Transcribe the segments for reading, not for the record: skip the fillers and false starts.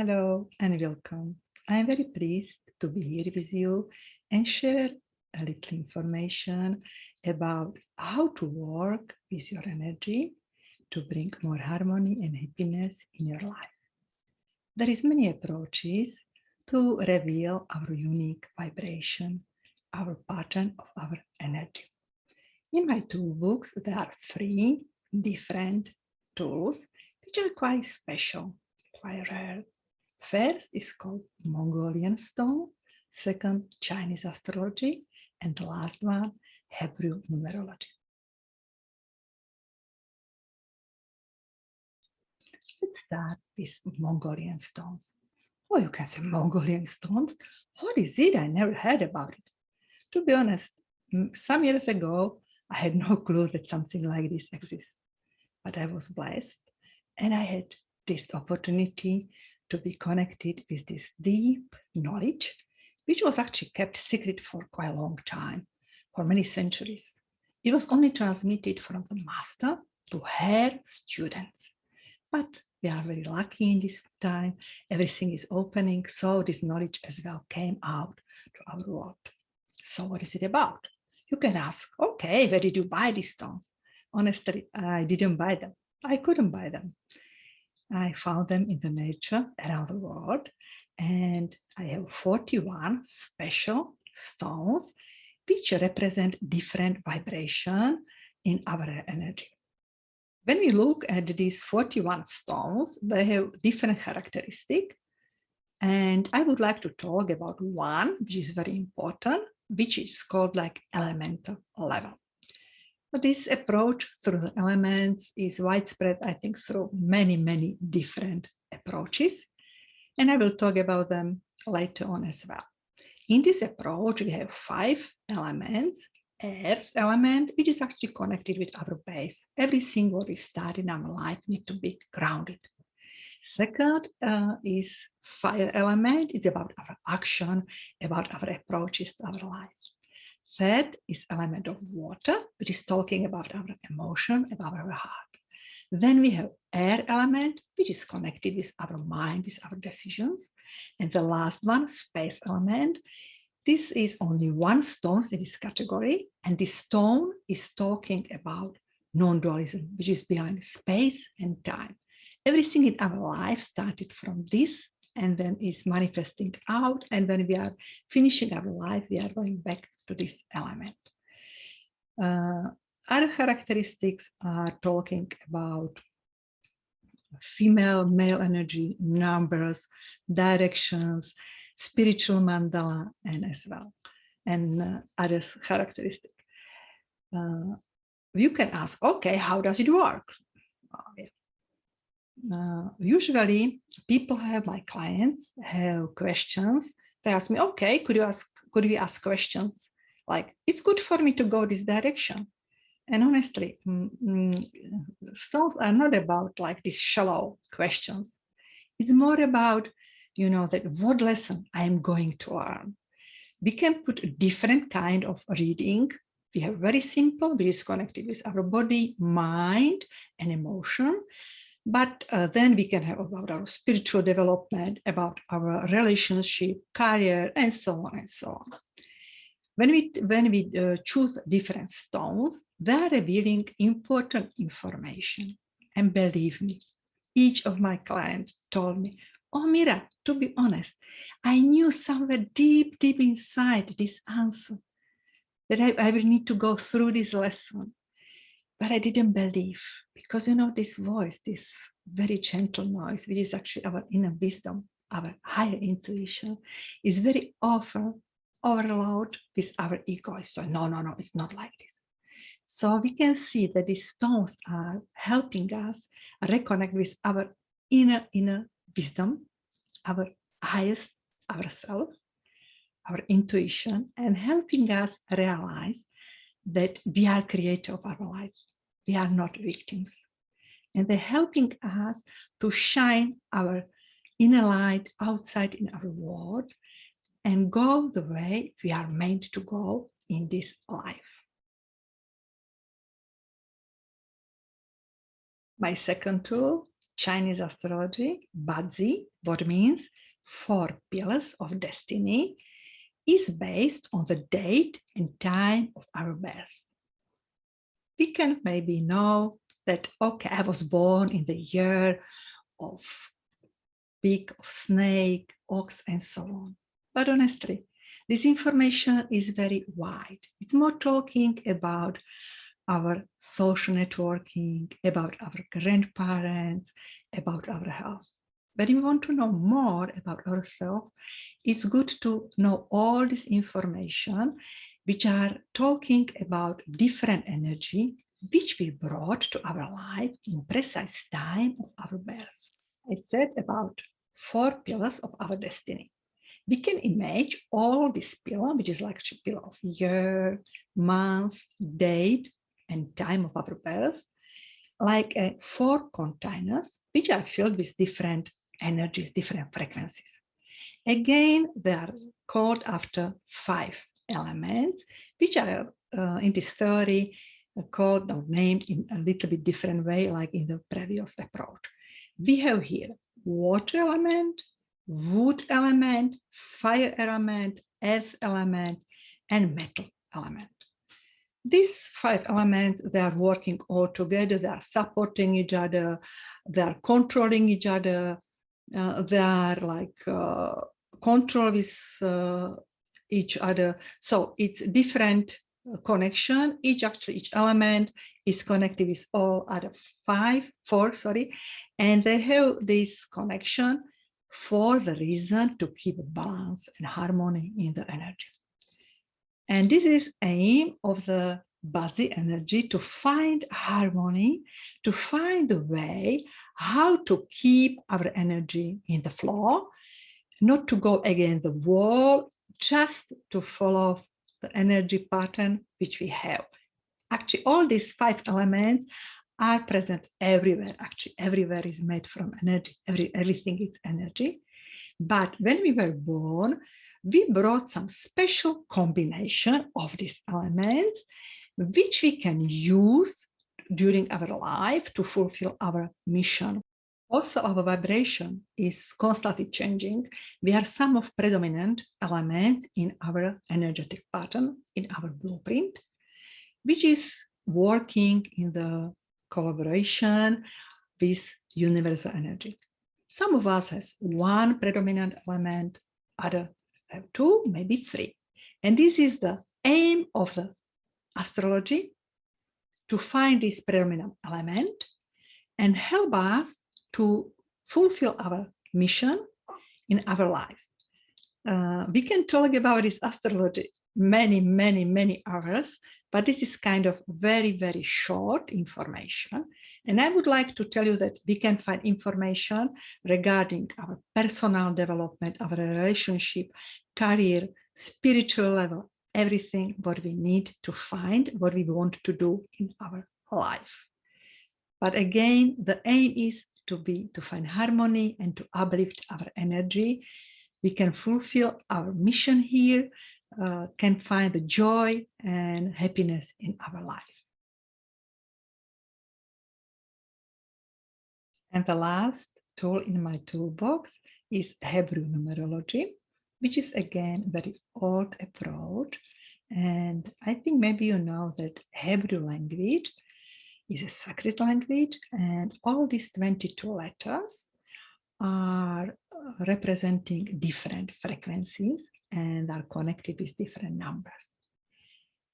Hello and welcome. I am very pleased to be here with you and share a little information about how to work with your energy to bring more harmony and happiness in your life. There is many approaches to reveal our unique vibration, our pattern of our energy. In my toolbox, there are 3 different tools which are quite special, quite rare. First is called Mongolian Stone, second Chinese Astrology, and the last one, Hebrew Numerology. Let's start with Mongolian Stones. Oh, you can say Mongolian Stones? What is it? I never heard about it. To be honest, some years ago, I had no clue that something like this exists. But I was blessed and I had this opportunity to be connected with this deep knowledge, which was actually kept secret for quite a long time, for many centuries. It was only transmitted from the master to her students. But we are very lucky in this time. Everything is opening, so this knowledge as well came out to our world. So what is it about? You can ask, okay, where did you buy these stones? Honestly, I didn't buy them. I couldn't buy them. I found them in the nature around the world, and I have 41 special stones which represent different vibration in our energy. When we look at these 41 stones, they have different characteristics, and I would like to talk about one which is very important, which is called like elemental level. But this approach through the elements is widespread, I think, through many different approaches. And I will talk about them later on as well. In this approach, we have 5 elements. Air element, which is actually connected with our base. Everything what we start in our life needs to be grounded. Second is fire element. It's about our action, about our approaches to our life. Third is element of water, which is talking about our emotion, about our heart. Then we have air element, which is connected with our mind, with our decisions. And the last one, space element. This is only one stone in this category. And this stone is talking about non-dualism, which is behind space and time. Everything in our life started from this and then is manifesting out. And when we are finishing our life, we are going back to this element. Other characteristics are talking about female, male energy, numbers, directions, spiritual mandala, and as well, and other characteristics. You can ask, okay, how does it work? Usually people my clients have questions. They ask me, okay, could we ask questions like, it's good for me to go this direction? And honestly, stones are not about like these shallow questions. It's more about, that what lesson I am going to learn. We can put a different kind of reading. We have very simple, which is connected with our body, mind, and emotion. But then we can have about our spiritual development, about our relationship, career, and so on and so on. When we choose different stones, they are revealing important information. And believe me, each of my clients told me, oh, Mira, to be honest, I knew somewhere deep inside this answer, that I will need to go through this lesson. But I didn't believe, because this voice, this very gentle noise, which is actually our inner wisdom, our higher intuition, is very often overloaded with our ego. So no, it's not like this. So we can see that these stones are helping us reconnect with our inner wisdom, our highest ourselves, our intuition, and helping us realize that we are creator of our life. We are not victims. And they're helping us to shine our inner light outside in our world and go the way we are meant to go in this life. My second tool, Chinese astrology, BaZi, what means 4 pillars of destiny, is based on the date and time of our birth. We can maybe know that, okay, I was born in the year of pig, of snake, ox, and so on. But honestly, this information is very wide. It's more talking about our social networking, about our grandparents, about our health. But if we want to know more about ourselves, it's good to know all this information, which are talking about different energy, which we brought to our life in precise time of our birth. I said about 4 pillars of our destiny. We can imagine all this pillar, which is like a pillar of year, month, date, and time of our birth, like 4 containers, which are filled with different energies, different frequencies. Again, they are called after 5 elements, which are in this theory called or named in a little bit different way, like in the previous approach. We have here water element, wood element, fire element, earth element, and metal element. These 5 elements, they are working all together, they are supporting each other, they are controlling each other, they are like control with each other. So it's different connection. Each element is connected with all other 4, and they have this connection for the reason to keep balance and harmony in the energy. And this is aim of the BaZi energy, to find harmony, to find a way how to keep our energy in the flow, not to go against the wall, just to follow the energy pattern which we have. Actually, all these 5 elements are present everywhere. Actually, everywhere is made from energy. Everything is energy. But when we were born, we brought some special combination of these elements, which we can use during our life to fulfill our mission. Also, our vibration is constantly changing. We are some of predominant elements in our energetic pattern, in our blueprint, which is working in the collaboration with universal energy. Some of us has 1 predominant element, other have 2, maybe 3. And this is the aim of the astrology, to find this predominant element and help us to fulfill our mission in our life. We can talk about this astrology many hours, but this is kind of very, very short information. And I would like to tell you that we can find information regarding our personal development, our relationship, career, spiritual level, everything what we need to find, what we want to do in our life. But again, the aim is to find harmony and to uplift our energy. We can fulfill our mission here, can find the joy and happiness in our life. And the last tool in my toolbox is Hebrew numerology, which is again a very old approach. And I think maybe you know that Hebrew language is a sacred language, and all these 22 letters are representing different frequencies and are connected with different numbers.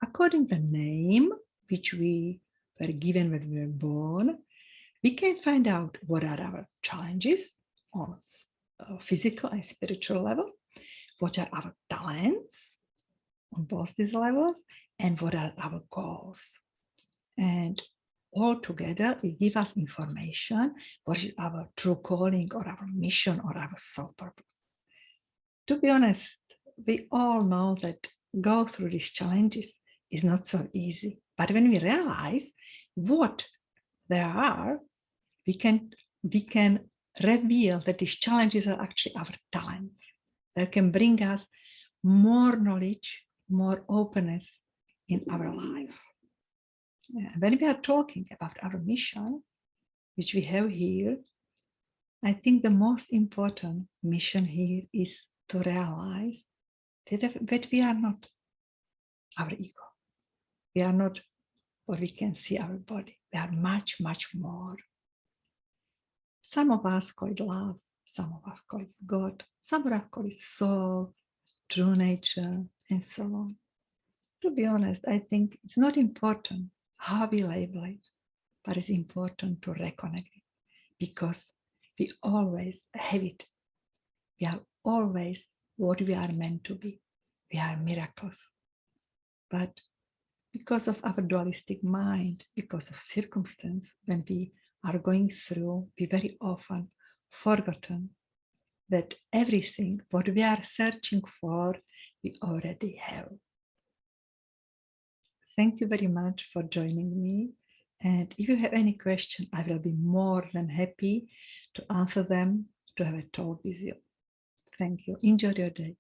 According to the name which we were given when we were born, we can find out what are our challenges on physical and spiritual level, what are our talents on both these levels, and what are our goals. And all together, it gives us information, what is our true calling or our mission or our soul purpose. To be honest, we all know that go through these challenges is not so easy. But when we realize what they are, we can reveal that these challenges are actually our talents. They can bring us more knowledge, more openness in our life. When we are talking about our mission, which we have here, I think the most important mission here is to realize that we are not our ego. We are not what we can see our body. We are much, much more. Some of us call it love, some of us call it God, some of us call it soul, true nature, and so on. To be honest, I think it's not important how we label it, but it's important to reconnect it because we always have it. We are always what we are meant to be. We are miracles. But because of our dualistic mind, because of circumstance, when we are going through, we very often forgotten that everything what we are searching for, we already have. Thank you very much for joining me. And if you have any question, I will be more than happy to answer them, to have a talk with you. Thank you. Enjoy your day.